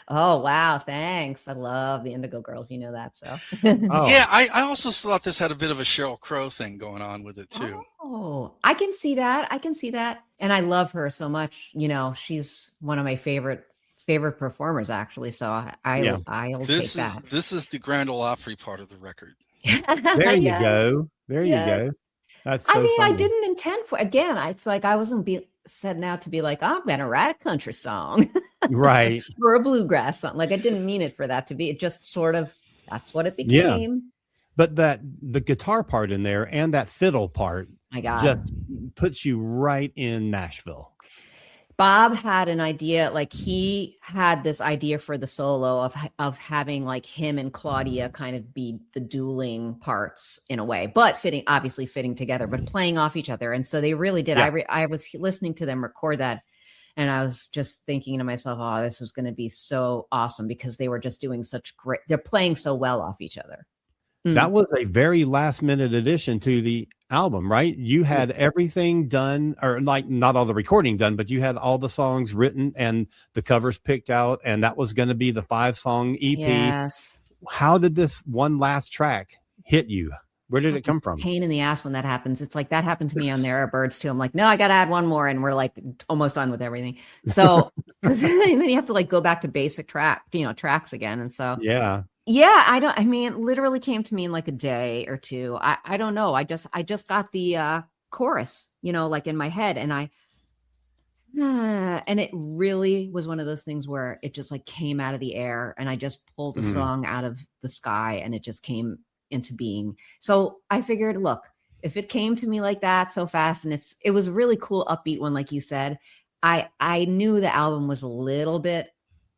Oh, wow. Thanks. I love the Indigo Girls. You know that, so. Oh. Yeah, I also thought this had a bit of a Sheryl Crow thing going on with it too. Oh, I can see that. I can see that. And I love her so much. You know, she's one of my favorite performers, actually. So I'll take that. This is the Grand Ole Opry part of the record. There you go. There you go. That's so I mean, funny. I didn't intend for, again, it's like I wasn't setting out to be like, I'm going to write a country song. Right. Or a bluegrass song. Like I didn't mean it for that to be. It just sort of, that's what it became. But the guitar part in there and that fiddle part My God. just puts you right in Nashville. Bob had an idea, like he had this idea for the solo of having like him and Claudia kind of be the dueling parts in a way, but obviously fitting together, but playing off each other. And so they really did. Yeah. I was listening to them record that, and I was just thinking to myself, oh, this is going to be so awesome, because they were just doing they're playing so well off each other. That was a very last minute addition to the album, right? You had everything done, or like not all the recording done, but you had all the songs written and the covers picked out, and that was going to be the 5-song EP. Yes. How did this one last track hit you? Where did it come from? Pain in the ass when that happens. It's like that happened to me on There Are Birds too. I'm like, no, I got to add one more, and we're like almost done with everything. So and then you have to like go back to basic tracks again. And so yeah, I mean, it literally came to me in like a day or two. I don't know. I just got the chorus, like in my head, and and it really was one of those things where it just like came out of the air, and I just pulled the song out of the sky, and it just came into being. So I figured, look, if it came to me like that so fast, and it was a really cool upbeat one, like you said, I knew the album was a little bit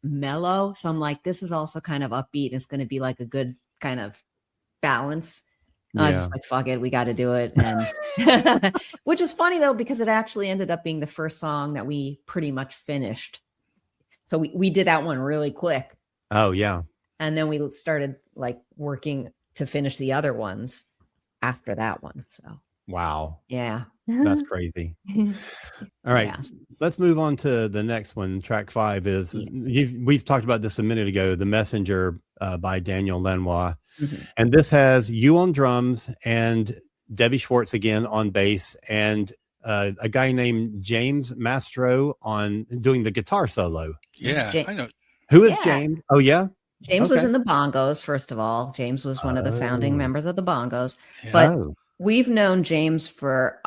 mellow, so I'm like, this is also kind of upbeat. It's going to be like a good kind of balance. I was just like, fuck it, we got to do it. And which is funny though, because it actually ended up being the first song that we pretty much finished. So we did that one really quick. Oh yeah. And then we started like working to finish the other ones after that one. So wow. Yeah. That's crazy. All right. Yeah. Let's move on to the next one. Track 5 is, we've talked about this a minute ago, The Messenger by Daniel Lanois. And this has you on drums and Debbie Schwartz again on bass, and a guy named James Mastro on doing the guitar solo. Yeah, I know. Who is James? Oh, yeah. James was in the bongos, first of all. James was one of the founding members of the bongos. Yeah. But we've known James for...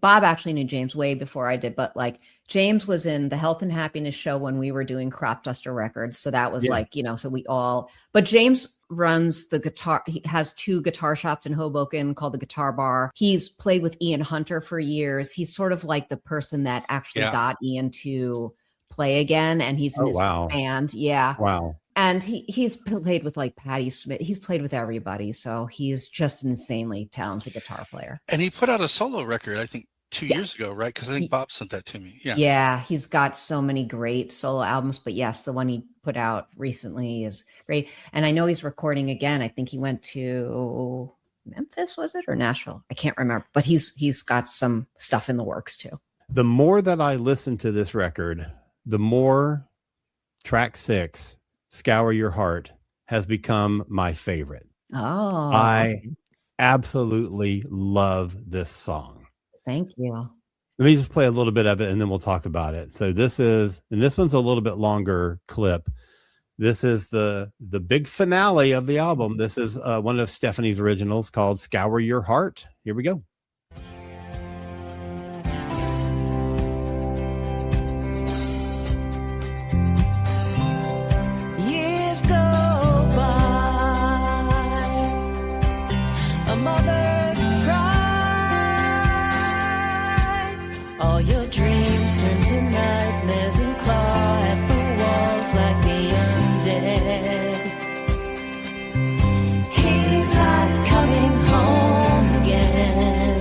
Bob actually knew James way before I did, but like James was in the Health and Happiness show when we were doing Crop Duster Records. So that was like, so but James runs the guitar. He has 2 guitar shops in Hoboken called the Guitar Bar. He's played with Ian Hunter for years. He's sort of like the person that actually got Ian to play again. And he's in his band. Yeah. Wow. And he's played with like Patti Smith. He's played with everybody. So he's just an insanely talented guitar player. And he put out a solo record, I think 2 years ago, right? Because I think Bob sent that to me. Yeah. Yeah. He's got so many great solo albums, but yes, the one he put out recently is great. And I know he's recording again. I think he went to Memphis, was it? Or Nashville? I can't remember, but he's got some stuff in the works too. The more that I listen to this record, the more track 6, Scour Your Heart, has become my favorite. Oh, I absolutely love this song. Thank you. Let me just play a little bit of it and then we'll talk about it. So this one's a little bit longer clip. This is the big finale of the album. This is one of Stephanie's originals called Scour Your Heart. Here we go. Years go by, a mother's cry. All your dreams turn to nightmares and claw at the walls like the undead. He's not coming home again.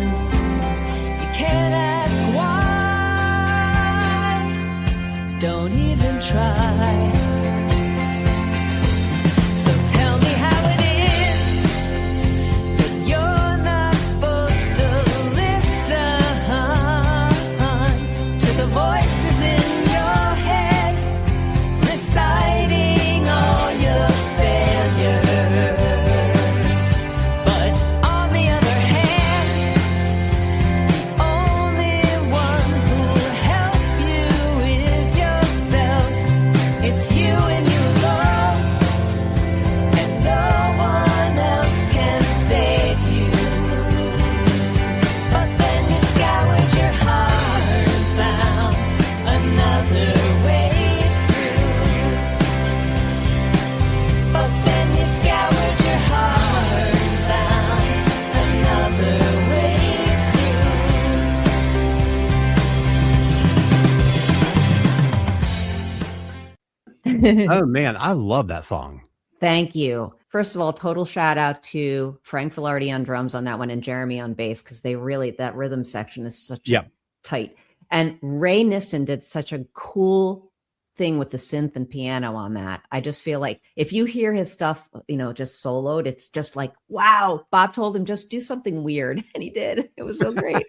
Oh man, I love that song. Thank you. First of all, total shout out to Frank Filardi on drums on that one and Jeremy on bass, because they really, that rhythm section is such Yep. tight. And Ray Nissen did such a cool thing with the synth and piano on that. I just feel like if you hear his stuff, just soloed, it's just like, wow. Bob told him just do something weird, and he did. It was so great.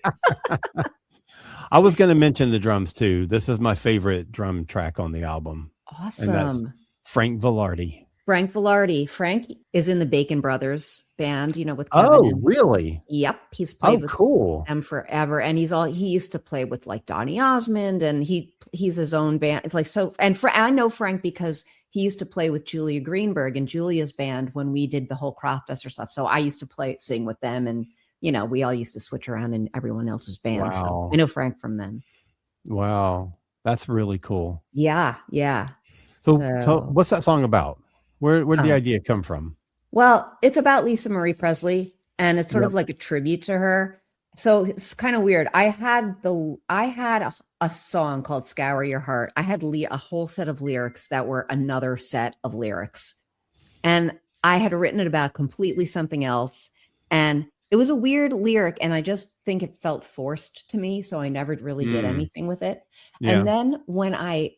I was going to mention the drums too. This is my favorite drum track on the album. Awesome. Frank Filardi. Frank Filardi. Frank is in the Bacon Brothers band, with Kevin. Oh, really? Yep. He's played with cool. them forever. And he used to play with like Donny Osmond, and he's his own band. It's like, so, and I know Frank because he used to play with Julia Greenberg and Julia's band when we did the whole Crop Duster stuff. So I used to sing with them, and, we all used to switch around in everyone else's band. Wow. So I know Frank from then. Wow. That's really cool. Yeah. Yeah. So what's that song about? Where did the idea come from? Well, it's about Lisa Marie Presley, and it's sort of like a tribute to her. So it's kind of weird. I had a song called "Scour Your Heart." I had a whole set of lyrics that were another set of lyrics, and I had written it about completely something else. And it was a weird lyric, and I just think it felt forced to me, so I never really did anything with it. Yeah. And then when I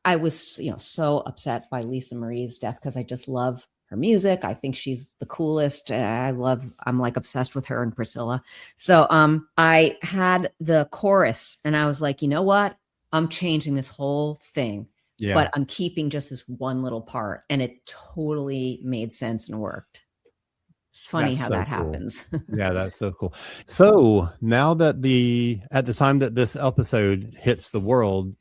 was, so upset by Lisa Marie's death, because I just love her music. I think she's the coolest. I'm like obsessed with her and Priscilla. So I had the chorus, and I was like, you know what? I'm changing this whole thing, but I'm keeping just this one little part. And it totally made sense and worked. It's funny how that happens. Yeah, that's so cool. So now that at the time that this episode hits the world,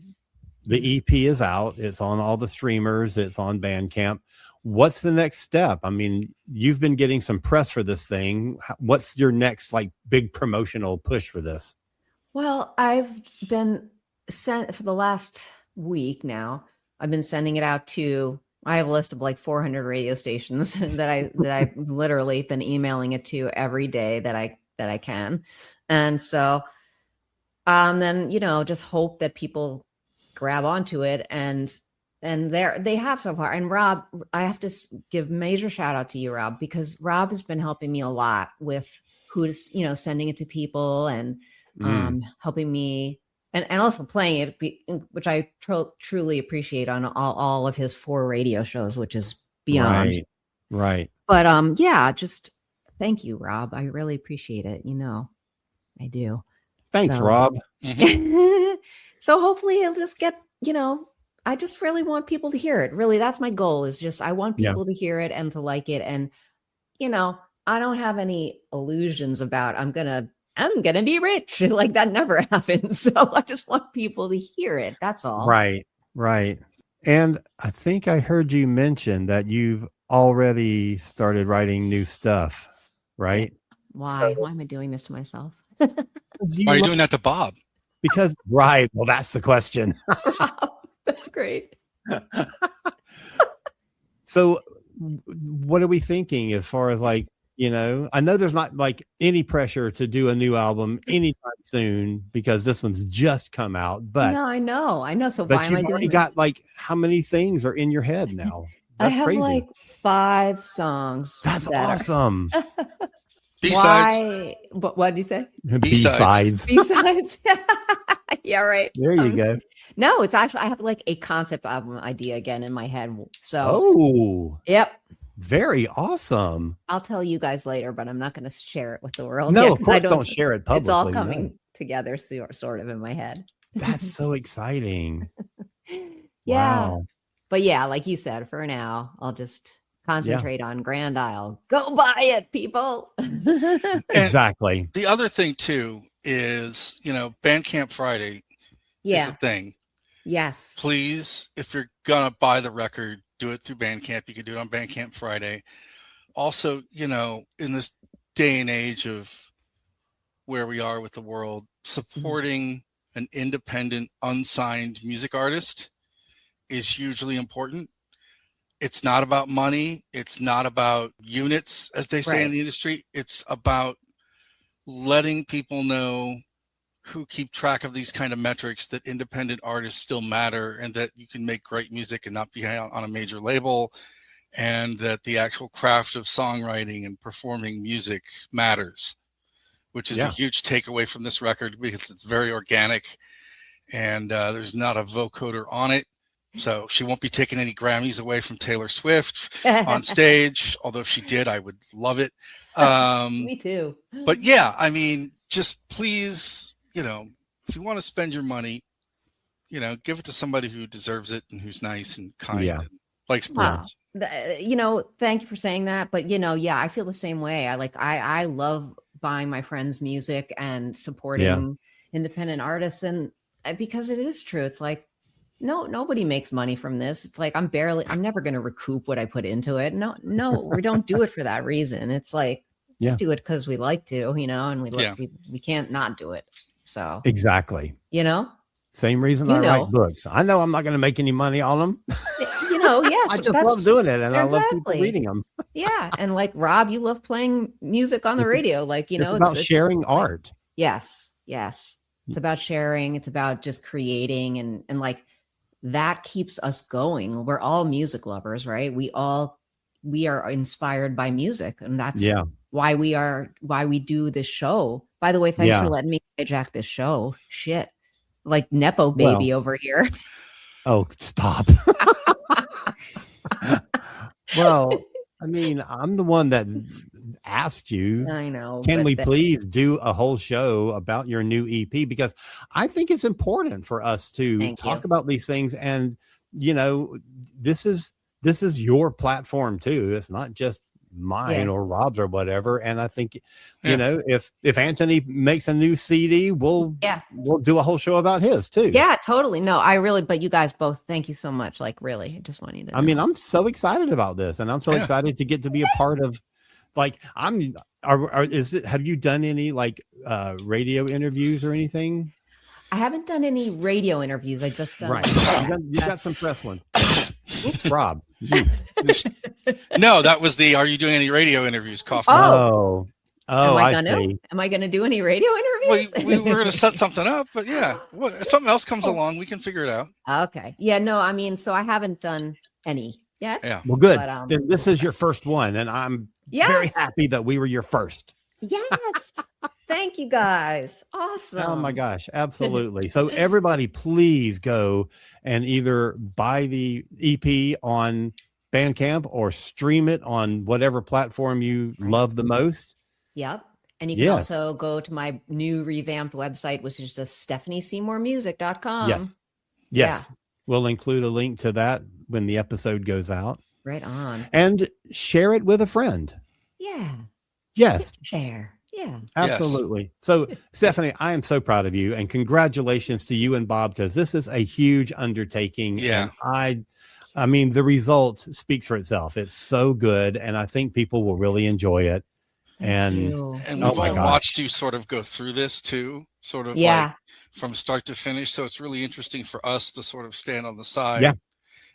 the EP is out. It's on all the streamers. It's on Bandcamp. What's the next step? I mean, you've been getting some press for this thing. What's your next big promotional push for this? Well, I've been sent for the last week now. I've been sending it out to, I have a list of 400 radio stations that I've literally been emailing it to every day that I can. And so then, just hope that people grab onto it, and they have so far. And Rob, I have to give major shout out to you, Rob, because Rob has been helping me a lot with who's sending it to people, and helping me and also playing it, which I truly appreciate on all of his 4 radio shows, which is beyond right. But just thank you, Rob. I really appreciate it. I do. Thanks, Rob. So hopefully it'll just get, I just really want people to hear it. Really, that's my goal, is just, I want people to hear it and to like it. And, I don't have any illusions about I'm going to be rich. That never happens. So I just want people to hear it. That's all. Right. And I think I heard you mention that you've already started writing new stuff, right? Why am I doing this to myself? Why are you doing that to Bob? Because, right. Well, that's the question. That's great. So what are we thinking as far as I know there's not any pressure to do a new album anytime soon, because this one's just come out, but no, I know. So but why am I you've doing already this? got how many things are in your head now? That's I have crazy. 5 songs. That's awesome. B-sides. What did you say? B-sides. B-sides. Yeah, right. There you go. No, it's actually, I have a concept album idea again in my head. So, yep. Very awesome. I'll tell you guys later, but I'm not going to share it with the world. No, yet, of course don't share it publicly. It's all coming together sort of in my head. That's so exciting. Yeah. Wow. But yeah, like you said, for now, I'll just concentrate on Grand Isle. Go buy it, people. Exactly. The other thing too is, Bandcamp Friday is a thing. Yes. Please, if you're gonna buy the record, do it through Bandcamp. You can do it on Bandcamp Friday. Also, in this day and age of where we are with the world, supporting an independent, unsigned music artist is hugely important. It's not about money. It's not about units, as they say in the industry. It's about letting people know who keep track of these kind of metrics, that independent artists still matter, and that you can make great music and not be on a major label, and that the actual craft of songwriting and performing music matters, which is a huge takeaway from this record, because it's very organic, and there's not a vocoder on it. So she won't be taking any Grammys away from Taylor Swift on stage. Although if she did, I would love it. Me too. But yeah, I mean, just please, if you want to spend your money, give it to somebody who deserves it and who's nice and kind and likes birds. Thank you for saying that. But I feel the same way. I love buying my friends' music and supporting independent artists, and because it is true. It's like, nobody makes money from this. It's like, I'm never going to recoup what I put into it. No, we don't do it for that reason. It's like, just do it because we like to, and we can't not do it. So exactly, same reason I write books. I know I'm not going to make any money on them. Yes, I just love doing it, and I love people reading them. Yeah, and like Rob, you love playing music on the radio. Like it's about sharing art. Yes. It's about sharing. It's about just creating, and like that keeps us going. We're all music lovers, right? We are inspired by music, and that's why we do this show. By the way, thanks for letting me hijack this show. Shit, like Nepo baby over here. Oh, stop. Well, I mean, I'm the one that asked you. I know. Can we please do a whole show about your new EP? Because I think it's important for us to talk about these things. And, this is your platform too. It's not just mine or Rob's or whatever. And I think, if Anthony makes a new CD, we'll do a whole show about his too. Yeah, totally. No, but you guys both, thank you so much. Like, really, I just want you to know. I mean, I'm so excited about this, and I'm so excited to get to be a part of, like, have you done any radio interviews or anything? I haven't done any radio interviews. I just done. Right. You got some press ones. Oops, Rob. No, that was the. Are you doing any radio interviews? Cough. Oh, Am I gonna do any radio interviews? Well, we were going to set something up, but if something else comes along, we can figure it out. Okay. Yeah. No. I mean, so I haven't done any yet. Yeah. Well, good. But, then this is your first one, and I'm very happy that we were your first. Yes. Thank you guys. Awesome. Oh my gosh. Absolutely. So everybody, please go and either buy the EP on Bandcamp or stream it on whatever platform you love the most. Yep. And you can also go to my new revamped website, which is just StephanieSeymourmusic.com. Yes. Yeah. We'll include a link to that when the episode goes out. Right on. And share it with a friend. Yeah. Yes. Share. Yeah. Absolutely. Yes. So, Stephanie, I am so proud of you, and congratulations to you and Bob, because this is a huge undertaking. Yeah. And I mean, the result speaks for itself. It's so good, and I think people will really enjoy it. And we've watched you sort of go through this too, sort of like from start to finish. So it's really interesting for us to sort of stand on the side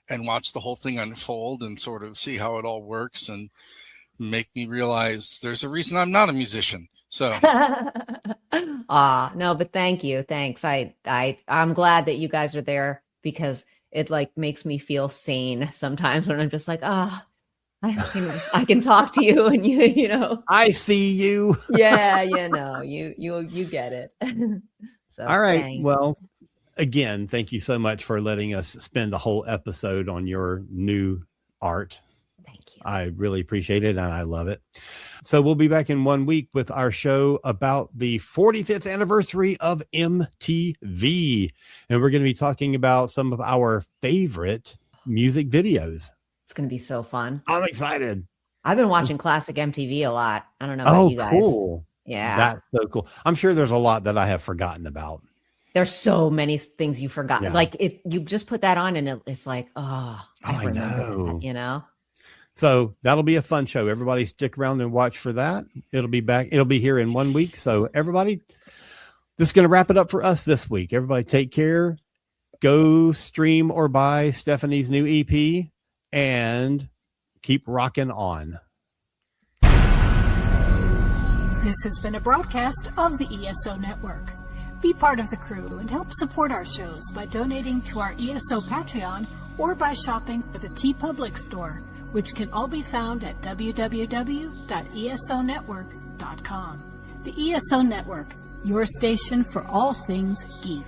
and watch the whole thing unfold and sort of see how it all works, and make me realize there's a reason I'm not a musician. So no, but thank you. Thanks. I'm glad that you guys are there, because it like makes me feel sane sometimes when I'm just like, I can talk to you, and you I see you. you get it. So all right. Thanks. Well, again, thank you so much for letting us spend the whole episode on your new art. Thank you. I really appreciate it, and I love it. So we'll be back in 1 week with our show about the 45th anniversary of MTV. And we're going to be talking about some of our favorite music videos. It's going to be so fun. I'm excited. I've been watching classic MTV a lot. I don't know about you guys. Cool. Yeah. That's so cool. I'm sure there's a lot that I have forgotten about. There's so many things you forgot. Yeah. Like you just put that on and it's like, I remember that, So that'll be a fun show. Everybody stick around and watch for that. It'll be back. It'll be here in 1 week. So everybody, this is going to wrap it up for us this week. Everybody take care. Go stream or buy Stephanie's new EP and keep rocking on. This has been a broadcast of the ESO Network. Be part of the crew and help support our shows by donating to our ESO Patreon or by shopping at the TeePublic store, which can all be found at www.esonetwork.com. The ESO Network, your station for all things geek.